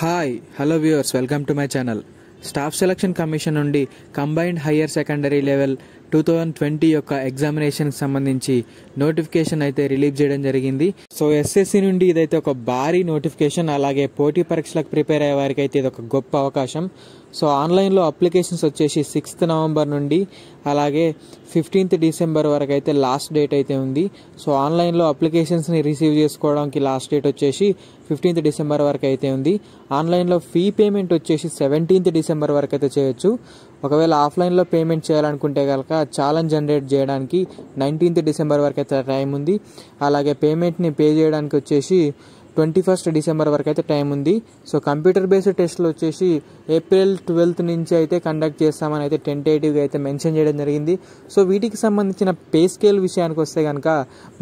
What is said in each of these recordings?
Hi hello viewers, welcome to my channel. Staff selection commission నుండి combined higher secondary level 2020 యొక్క ఎగ్జామినేషన్కి సంబంధించి notification అయితే release చేయడం జరిగింది. సో ఎస్ఎస్సి నుండి ఇదైతే ఒక భారీ నోటిఫికేషన్. అలాగే పోటీ పరీక్షలకు ప్రిపేర్ అయ్యే వారికి అయితే ఇది ఒక గొప్ప అవకాశం. సో ఆన్లైన్లో అప్లికేషన్స్ వచ్చేసి 6th నవంబర్ నుండి అలాగే 15th డిసెంబర్ వరకు అయితే లాస్ట్ డేట్ అయితే ఉంది. సో ఆన్లైన్లో అప్లికేషన్స్ని రిసీవ్ చేసుకోవడానికి లాస్ట్ డేట్ వచ్చేసి 15th డిసెంబర్ వరకు అయితే ఉంది. ఆన్లైన్లో ఫీ పేమెంట్ వచ్చేసి 17th డిసెంబర్ వరకు అయితే చేయొచ్చు. ఒకవేళ ఆఫ్లైన్లో పేమెంట్ చేయాలనుకుంటే కనుక ఛాలెంజ్ జనరేట్ చేయడానికి 19th డిసెంబర్ వరకు అయితే టైం ఉంది. అలాగే పేమెంట్ని పే చేయడానికి వచ్చేసి 21st డిసెంబర్ వరకు అయితే టైం ఉంది. సో కంప్యూటర్ బేస్డ్ టెస్ట్లు వచ్చేసి ఏప్రిల్ 12th నుంచి అయితే కండక్ట్ చేస్తామని అయితే టెంటేటివ్గా అయితే మెన్షన్ చేయడం జరిగింది. సో వీటికి సంబంధించిన పే స్కేల్ విషయానికి వస్తే కనుక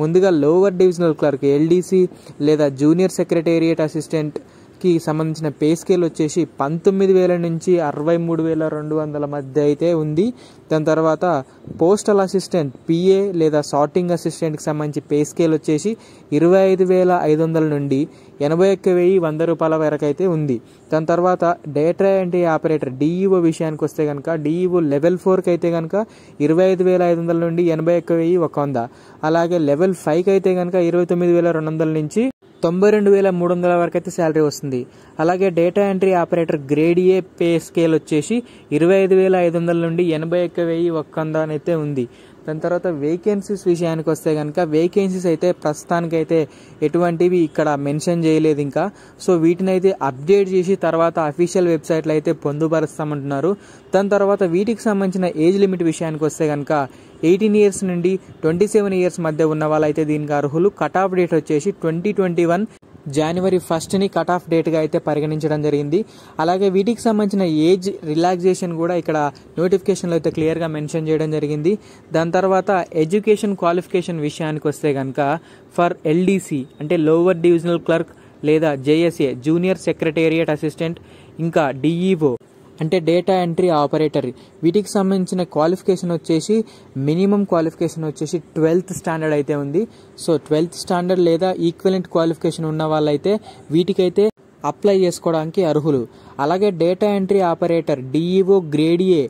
ముందుగా లోవర్ డివిజనల్ క్లర్క్ ఎల్డీసీ లేదా జూనియర్ సెక్రటేరియట్ అసిస్టెంట్కి సంబంధించిన పే స్కేల్ వచ్చేసి 19,000 నుంచి 63,200 మధ్య అయితే ఉంది. దాని తర్వాత పోస్టల్ అసిస్టెంట్ పిఏ లేదా సార్టింగ్ అసిస్టెంట్కి సంబంధించి పే స్కేల్ వచ్చేసి 25,500 నుండి 81,100 రూపాయల వరకు అయితే ఉంది. దాని తర్వాత డేటా ఎంట్రీ ఆపరేటర్ డిఈఓ విషయానికి వస్తే కనుక డిఈఓ లెవెల్ 4కి అయితే కనుక 25,500 నుండి 81,100, అలాగే లెవెల్ 5కి అయితే కనుక 29,200 నుంచి 92,300 వరకు అయితే శాలరీ వస్తుంది. అలాగే data entry operator grade A pay scale వచ్చేసి 25,500 నుండి 81,100 అయితే ఉంది. దాని తర్వాత వేకెన్సీస్ విషయానికి వస్తే కనుక వేకెన్సీస్ అయితే ప్రస్తుతానికైతే ఎటువంటివి ఇక్కడ మెన్షన్ చేయలేదు ఇంకా. సో వీటిని అయితే అప్డేట్ చేసి తర్వాత అఫీషియల్ వెబ్సైట్లో అయితే పొందుపరుస్తామంటున్నారు. దాని తర్వాత వీటికి సంబంధించిన ఏజ్ లిమిట్ విషయానికి వస్తే కనుక 18 ఇయర్స్ నుండి 27 ఇయర్స్ మధ్య ఉన్న వాళ్ళైతే దీనికి అర్హులు. కట్ ఆఫ్ డేట్ వచ్చేసి 2021 జనవరి 1st కట్ ఆఫ్ డేట్గా అయితే పరిగణించడం జరిగింది. అలాగే వీటికి సంబంధించిన ఏజ్ రిలాక్సేషన్ కూడా ఇక్కడ నోటిఫికేషన్లో అయితే క్లియర్గా మెన్షన్ చేయడం జరిగింది. దాని తర్వాత ఎడ్యుకేషన్ క్వాలిఫికేషన్ విషయానికి వస్తే కనుక ఫర్ ఎల్డీసీ అంటే లోవర్ డివిజనల్ క్లర్క్ లేదా జేఎస్ఏ జూనియర్ సెక్రటేరియట్ అసిస్టెంట్, ఇంకా డిఈఓ అంటే డేటా ఎంట్రీ ఆపరేటర్, వీటికి సంబంధించిన క్వాలిఫికేషన్ వచ్చేసి మినిమం క్వాలిఫికేషన్ వచ్చేసి 12th స్టాండర్డ్ అయితే ఉంది. సో 12th స్టాండర్డ్ లేదా ఈక్వలెంట్ క్వాలిఫికేషన్ ఉన్న వాళ్ళైతే వీటికైతే అప్లై చేసుకోవడానికి అర్హులు. అలాగే data entry operator DEO grade A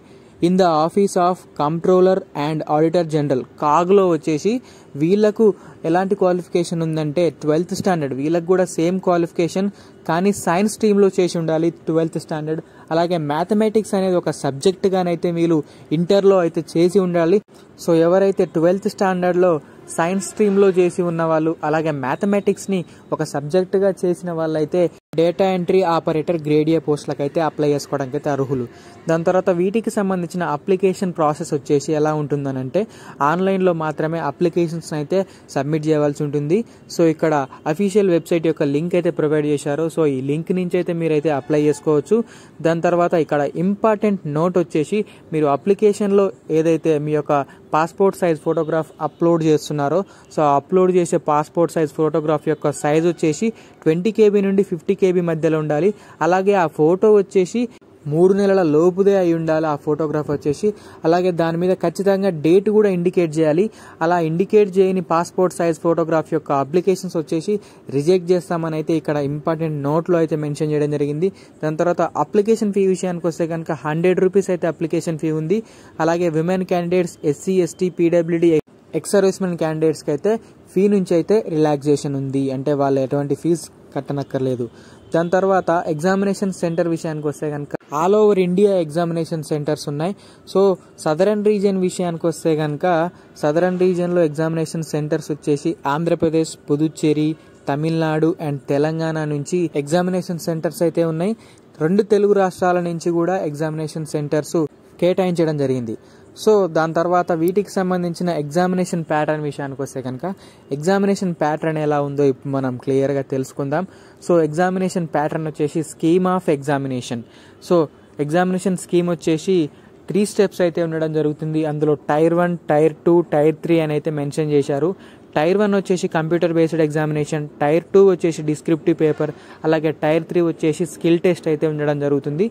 in the office of controller and auditor general కాగ్లో వచ్చేసి వీళ్లకు ఎలాంటి క్వాలిఫికేషన్ ఉందంటే 12th స్టాండర్డ్. వీళ్ళకి కూడా సేమ్ క్వాలిఫికేషన్, కానీ సైన్స్ స్ట్రీమ్లో చేసి ఉండాలి 12th స్టాండర్డ్. అలాగే మ్యాథమెటిక్స్ అనేది ఒక సబ్జెక్ట్గానైతే వీళ్ళు ఇంటర్లో అయితే చేసి ఉండాలి. సో ఎవరైతే 12th స్టాండర్డ్లో సైన్స్ స్ట్రీమ్లో చేసి ఉన్న వాళ్ళు అలాగే మ్యాథమెటిక్స్ని ఒక సబ్జెక్టుగా చేసిన వాళ్ళైతే data entry operator grade A పోస్టులకు అయితే అప్లై చేసుకోవడానికి అయితే అర్హులు. దాని తర్వాత వీటికి సంబంధించిన అప్లికేషన్ ప్రాసెస్ వచ్చేసి ఎలా ఉంటుందనంటే ఆన్లైన్లో మాత్రమే అప్లికేషన్స్ అయితే సబ్మిట్ చేయవలసి ఉంటుంది. సో ఇక్కడ అఫీషియల్ వెబ్సైట్ యొక్క లింక్ అయితే ప్రొవైడ్ చేశారు. సో ఈ లింక్ నుంచి అయితే మీరైతే అప్లై చేసుకోవచ్చు. దాని తర్వాత ఇక్కడ ఇంపార్టెంట్ నోట్ వచ్చేసి మీరు అప్లికేషన్లో ఏదైతే మీ యొక్క పాస్పోర్ట్ సైజ్ ఫోటోగ్రాఫ్ అప్లోడ్ చేస్తున్నారో సో అప్లోడ్ చేసే పాస్పోర్ట్ సైజ్ ఫోటోగ్రాఫ్ యొక్క సైజ్ వచ్చేసి 20 KB నుండి 50 KB మధ్యలో ఉండాలి. అలాగే ఆ ఫోటో వచ్చేసి 3 నెలల లోపుదే అయి ఉండాలి ఆ ఫోటోగ్రాఫ్ వచ్చేసి. అలాగే దాని మీద ఖచ్చితంగా డేట్ కూడా ఇండికేట్ చేయాలి. అలా ఇండికేట్ చేయని పాస్పోర్ట్ సైజ్ ఫోటోగ్రాఫ్ యొక్క అప్లికేషన్స్ వచ్చేసి రిజెక్ట్ చేస్తామని అయితే ఇక్కడ ఇంపార్టెంట్ నోట్లో అయితే మెన్షన్ చేయడం జరిగింది. దాని తర్వాత అప్లికేషన్ ఫీ విషయానికి వస్తే కనుక 100 రూపీస్ అయితే అప్లికేషన్ ఫీ ఉంది. అలాగే women candidates, SC, ST, PWD, ex servicemen క్యాండిడేట్స్కి అయితే ఫీ నుంచి అయితే రిలాక్సేషన్ ఉంది, అంటే వాళ్ళు ఎటువంటి ఫీజు కట్టనక్కర్లేదు. దాని తర్వాత ఎగ్జామినేషన్ సెంటర్ విషయానికి వస్తే కనుక all over India examination centres ఉన్నాయి. సో సదరన్ రీజియన్ విషయానికి వస్తే కనుక సదరన్ రీజియన్లో ఎగ్జామినేషన్ సెంటర్స్ వచ్చేసి ఆంధ్రప్రదేశ్, పుదుచ్చేరి, తమిళనాడు అండ్ తెలంగాణ నుంచి ఎగ్జామినేషన్ సెంటర్స్ అయితే ఉన్నాయి. 2 తెలుగు రాష్ట్రాల నుంచి కూడా ఎగ్జామినేషన్ సెంటర్స్ కేటాయించడం జరిగింది. సో దాని తర్వాత వీటికి సంబంధించిన ఎగ్జామినేషన్ ప్యాటర్న్ విషయానికి వస్తే కనుక ఎగ్జామినేషన్ ప్యాటర్న్ ఎలా ఉందో ఇప్పుడు మనం క్లియర్గా తెలుసుకుందాం. సో ఎగ్జామినేషన్ ప్యాటర్న్ వచ్చేసి scheme of examination. So examination scheme వచ్చేసి 3 స్టెప్స్ అయితే ఉండడం జరుగుతుంది. అందులో టైర్ 1, టైర్ 2, టైర్ 3 అని అయితే మెన్షన్ చేశారు. టైర్ 1 వచ్చేసి కంప్యూటర్ బేస్డ్ ఎగ్జామినేషన్, టైర్ 2 వచ్చేసి డిస్క్రిప్టివ్ పేపర్, అలాగే టైర్ 3 వచ్చేసి స్కిల్ టెస్ట్ అయితే ఉండడం జరుగుతుంది.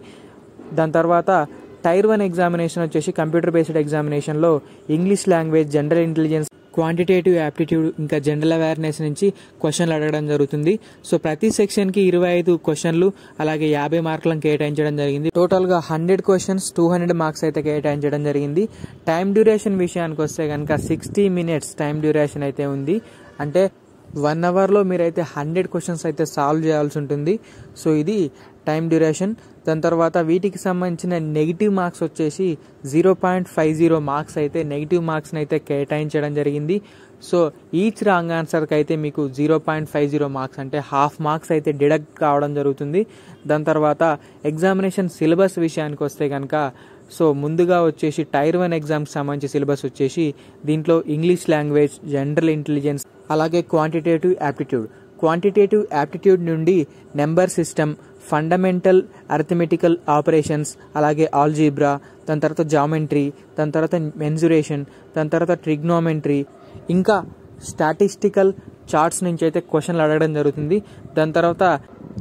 దాని తర్వాత టైర్ 1 ఎగ్జామినేషన్ వచ్చేసి కంప్యూటర్ బేస్డ్ ఎగ్జామినేషన్లో English language, general intelligence, quantitative aptitude ఇంకా జనరల్ అవేర్నెస్ నుంచి క్వశ్చన్లు అడగడం జరుగుతుంది. సో ప్రతి సెక్షన్కి 25 క్వశ్చన్లు అలాగే 50 మార్కులను కేటాయించడం జరిగింది. టోటల్గా 100 క్వశ్చన్స్ 200 మార్క్స్ అయితే కేటాయించడం జరిగింది. టైం డ్యూరేషన్ విషయానికి వస్తే కనుక 60 minutes టైం డ్యూరేషన్ అయితే ఉంది. అంటే 1 అవర్లో మీరైతే 100 క్వశ్చన్స్ అయితే సాల్వ్ చేయాల్సి ఉంటుంది. సో ఇది టైం డ్యూరేషన్. దాని తర్వాత వీటికి సంబంధించిన నెగిటివ్ మార్క్స్ వచ్చేసి 0.50 మార్క్స్ అయితే నెగిటివ్ మార్క్స్ని అయితే కేటాయించడం జరిగింది. సో ఈచ్ రాంగ్ ఆన్సర్కి అయితే మీకు 0.50 మార్క్స్ అంటే హాఫ్ మార్క్స్ అయితే డిడక్ట్ కావడం జరుగుతుంది. దాని తర్వాత ఎగ్జామినేషన్ సిలబస్ విషయానికి వస్తే కనుక సో ముందుగా వచ్చేసి టైర్ 1 ఎగ్జామ్కి సంబంధించి సిలబస్ వచ్చేసి దీంట్లో ఇంగ్లీష్ లాంగ్వేజ్, జనరల్ ఇంటెలిజెన్స్ అలాగే క్వాంటిటేటివ్ యాప్టిట్యూడ్ నుండి నెంబర్ సిస్టమ్, ఫండమెంటల్ అరిథమెటికల్ ఆపరేషన్స్ అలాగే ఆల్జీబ్రా, దాని తర్వాత జామెట్రీ, దాని తర్వాత మెన్సురేషన్, దాని తర్వాత ట్రిగ్నోమెట్రీ ఇంకా స్టాటిస్టికల్ చార్ట్స్ నుంచి అయితే క్వశ్చన్లు అడగడం జరుగుతుంది. దాని తర్వాత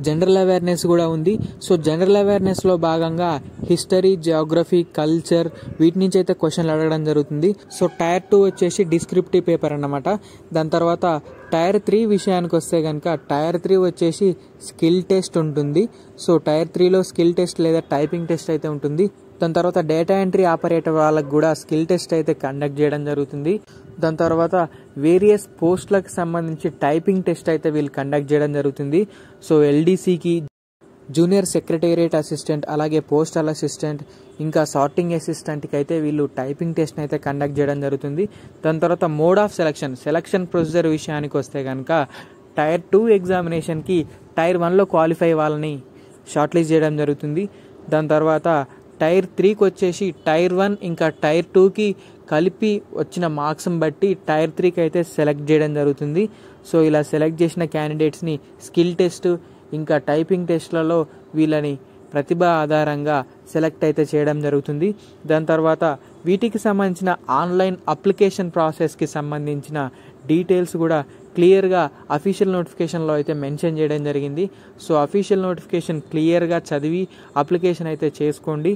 జనరల్ అవేర్నెస్ కూడా ఉంది. సో జనరల్ అవేర్నెస్లో భాగంగా హిస్టరీ, జియోగ్రఫీ, కల్చర్ వీటి నుంచి అయితే క్వశ్చన్లు అడగడం జరుగుతుంది. సో టైర్ 2 వచ్చేసి డిస్క్రిప్టివ్ పేపర్ అన్నమాట. దాని తర్వాత టైర్ 3 విషయానికి వస్తే కనుక టైర్ 3 వచ్చేసి స్కిల్ టెస్ట్ ఉంటుంది. సో టైర్ 3లో స్కిల్ టెస్ట్ లేదా టైపింగ్ టెస్ట్ అయితే ఉంటుంది. దాని తర్వాత డేటా ఎంట్రీ ఆపరేటర్ వాళ్ళకు కూడా స్కిల్ టెస్ట్ అయితే కండక్ట్ చేయడం జరుగుతుంది. దాని తర్వాత వేరియస్ పోస్టులకు సంబంధించి టైపింగ్ టెస్ట్ అయితే వీళ్ళు కండక్ట్ చేయడం జరుగుతుంది. సో ఎల్డీసీకి, జూనియర్ సెక్రటేరియట్ అసిస్టెంట్ అలాగే పోస్టల్ అసిస్టెంట్ ఇంకా సార్టింగ్ అసిస్టెంట్కి అయితే వీళ్ళు టైపింగ్ టెస్ట్ని అయితే కండక్ట్ చేయడం జరుగుతుంది. దాని తర్వాత మోడ్ ఆఫ్ సెలక్షన్ ప్రొసీజర్ విషయానికి వస్తే కనుక టైర్ 2 ఎగ్జామినేషన్కి టైర్ 1లో క్వాలిఫై వాళ్ళని షార్ట్ లిస్ట్ చేయడం జరుగుతుంది. దాని తర్వాత టైర్ 3కి వచ్చేసి టైర్ 1 ఇంకా టైర్ 2కి కలిపి వచ్చిన మార్క్స్ని బట్టి టైర్ 3కి అయితే సెలెక్ట్ చేయడం జరుగుతుంది. సో ఇలా సెలెక్ట్ చేసిన క్యాండిడేట్స్ని స్కిల్ టెస్ట్ ఇంకా టైపింగ్ టెస్ట్లలో వీళ్ళని ప్రతిభ ఆధారంగా సెలెక్ట్ అయితే చేయడం జరుగుతుంది. దాని తర్వాత వీటికి సంబంధించిన ఆన్లైన్ అప్లికేషన్ ప్రాసెస్కి సంబంధించిన డీటెయిల్స్ కూడా క్లియర్గా అఫీషియల్ నోటిఫికేషన్లో అయితే మెన్షన్ చేయడం జరిగింది. సో అఫీషియల్ నోటిఫికేషన్ క్లియర్గా చదివి అప్లికేషన్ అయితే చేసుకోండి.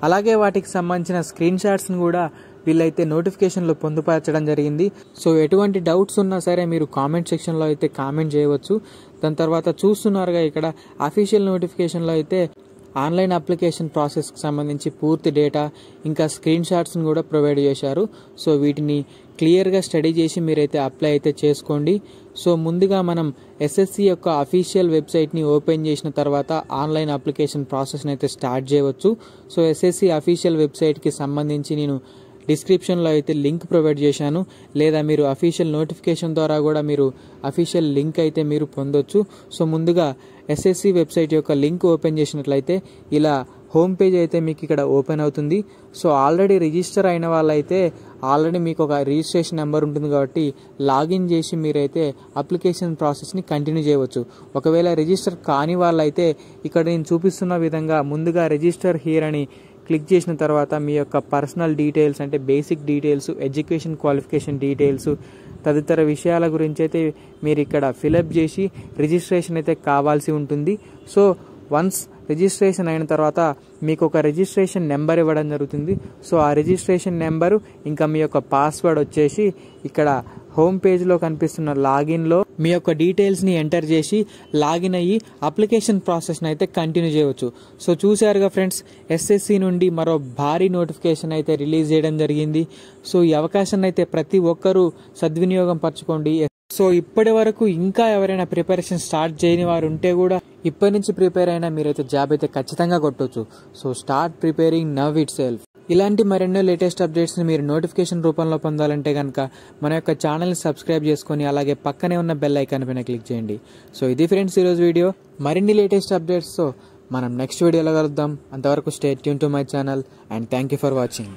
అలాగే వాటికి సంబంధించిన స్క్రీన్ షాట్స్ని కూడా వీళ్ళైతే నోటిఫికేషన్లో పొందుపరచడం జరిగింది. సో ఎటువంటి డౌట్స్ ఉన్నా సరే మీరు కామెంట్ సెక్షన్లో అయితే కామెంట్ చేయవచ్చు. దాని తర్వాత చూస్తున్నారుగా ఇక్కడ అఫీషియల్ నోటిఫికేషన్లో అయితే ఆన్లైన్ అప్లికేషన్ ప్రాసెస్కి సంబంధించి పూర్తి డేటా ఇంకా స్క్రీన్ షాట్స్ని కూడా ప్రొవైడ్ చేశారు. సో వీటిని క్లియర్గా స్టడీ చేసి మీరైతే అప్లై అయితే చేసుకోండి. సో ముందుగా మనం ఎస్ఎస్సి యొక్క అఫీషియల్ వెబ్సైట్ని ఓపెన్ చేసిన తర్వాత ఆన్లైన్ అప్లికేషన్ ప్రాసెస్ని అయితే స్టార్ట్ చేయవచ్చు. సో ఎస్ఎస్సి అఫీషియల్ వెబ్సైట్కి సంబంధించి నేను డిస్క్రిప్షన్లో అయితే లింక్ ప్రొవైడ్ చేశాను. లేదా మీరు అఫీషియల్ నోటిఫికేషన్ ద్వారా కూడా మీరు అఫీషియల్ లింక్ అయితే మీరు పొందొచ్చు. సో ముందుగా ఎస్ఎస్సి వెబ్సైట్ యొక్క లింక్ ఓపెన్ చేసినట్లయితే ఇలా హోమ్ పేజ్ అయితే మీకు ఇక్కడ ఓపెన్ అవుతుంది. సో ఆల్రెడీ రిజిస్టర్ అయిన వాళ్ళైతే ఆల్రెడీ మీకు ఒక రిజిస్ట్రేషన్ నెంబర్ ఉంటుంది కాబట్టి లాగిన్ చేసి మీరైతే అప్లికేషన్ ప్రాసెస్ని కంటిన్యూ చేయవచ్చు. ఒకవేళ రిజిస్టర్ కాని వాళ్ళైతే ఇక్కడ నేను చూపిస్తున్న విధంగా ముందుగా రిజిస్టర్ హియర్ అని క్లిక్ చేసిన తర్వాత మీ యొక్క పర్సనల్ డీటెయిల్స్ అంటే basic details, education qualification details తదితర విషయాల గురించి అయితే మీరు ఇక్కడ ఫిలప్ చేసి రిజిస్ట్రేషన్ అయితే కావాల్సి ఉంటుంది. సో వన్స్ రిజిస్ట్రేషన్ అయిన తర్వాత మీకు ఒక రిజిస్ట్రేషన్ నెంబర్ ఇవ్వడం జరుగుతుంది. సో ఆ రిజిస్ట్రేషన్ నెంబరు ఇంకా మీ యొక్క పాస్వర్డ్ వచ్చేసి ఇక్కడ హోమ్ పేజ్లో కనిపిస్తున్న లాగిన్లో మీ యొక్క డీటెయిల్స్ని ఎంటర్ చేసి లాగిన్ అయ్యి అప్లికేషన్ ప్రాసెస్ని అయితే కంటిన్యూ చేయవచ్చు. సో చూశారుగా ఫ్రెండ్స్, ఎస్ఎస్సి నుండి మరో భారీ నోటిఫికేషన్ అయితే రిలీజ్ చేయడం జరిగింది. సో ఈ అవకాశాన్ని అయితే ప్రతి ఒక్కరూ సద్వినియోగం పరచుకోండి. సో ఇప్పటి వరకు ఇంకా ఎవరైనా ప్రిపరేషన్ స్టార్ట్ చేయని వారు ఉంటే కూడా ఇప్పటి నుంచి ప్రిపేర్ అయినా మీరైతే జాబ్ అయితే ఖచ్చితంగా కొట్టవచ్చు. So start preparing now itself. ఇలాంటి మరెన్నో లేటెస్ట్ అప్డేట్స్ని మీరు నోటిఫికేషన్ రూపంలో పొందాలంటే కనుక మన యొక్క ఛానల్ని సబ్స్క్రైబ్ చేసుకొని అలాగే పక్కనే ఉన్న బెల్ ఐకాన్ పైన క్లిక్ చేయండి. సో ఇది ఫ్రెండ్స్ ఈరోజు వీడియో. మరిన్ని లేటెస్ట్ అప్డేట్స్తో మనం నెక్స్ట్ వీడియోలో కలుద్దాం. అంతవరకు stay tune to my channel and thank you for watching.